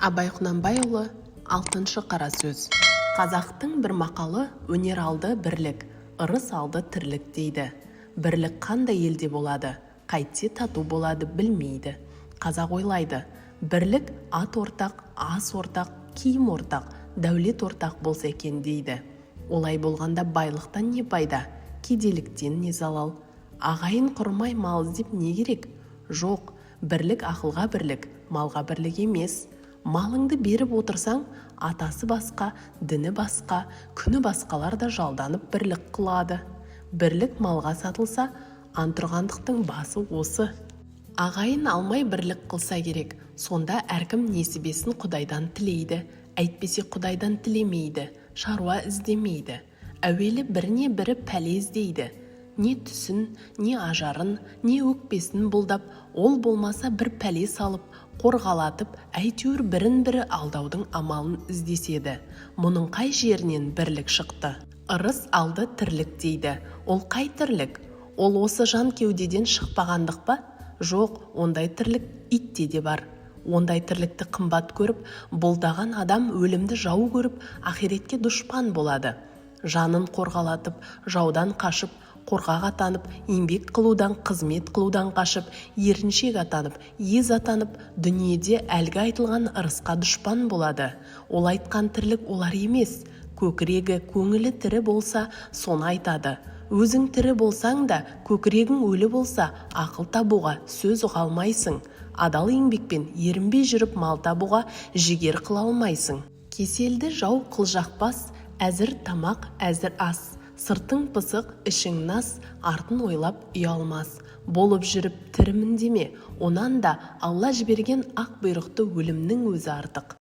Абай Құнанбайұлы, 6-шы қара сөз. Қазақтың бір мақалы өнер алды бірлік, ырыс алды тірлік дейді. Бірлік қандай елде болады, қайтсе тату болады білмейді. Қазақ ойлайды, бірлік ат ортақ, ас ортақ, киім ортақ, дәулет ортақ болса екен дейді. Олай болғанда байлықтан не пайда, кедейліктен не залал? Ағайын құрмай мал іздеп не керек? Жоқ, бірлік ақылға бірлік, малға бірлік емес. Малыңды беріп отырсаң, атасы басқа, діні басқа, күні басқалар да жалданып бірлік қылады. Бірлік малға сатылса, антұрғандықтың басы осы. Ағайын алмай бірлік қылса керек, сонда әркім несібесін Құдайдан тілейді, әйтпесе Құдайдан тілемейді, шаруа іздемейді. Әуелі біріне бірі пәле іздейді. Не түсін, не ажарын, не өкпесін бұлдап, ол болмаса бір пәле салып, қорғалатып, әйтеуір бірін-бірі алдаудың амалын іздеседі. Мұның қай жерінен бірлік шықты? Ырыс алды тірлік дейді. Ол қай тірлік? Ол осы жан кеудеден шықпағандық па? Жоқ, ондай тірлік итте де бар. Ондай тірлікті қымбат көріп, бұлдаған адам өлімді жау көріп, ақиретке дұшпан болады. Жанын қорғалатып, жаудан қашып, қорқақ атанып, еңбек қылудан, қызмет қылудан қашып, еріншек атанып, ез атанып, дүниеде әлгі айтылған ырысқа дұшпан болады. Ол айтқан тірлік олар емес. Көкірегі, көңілі тірі болса, соны айтады. Өзің тірі болсаң да, көкірегің өлі болса, ақыл табуға сөз ұға алмайсың. Адал еңбекпен ерінбей жүріп мал табуға жігер қыла алмайсың. Кеселді жау қылжақпас, әзір тамақ, әзір ас. Сыртың пысық, ішің нас, артын ойлап ұялмас. Болып жүріп тірімін деме, онан да Алла жіберген ақ бұйрықты өлімнің өзі артық.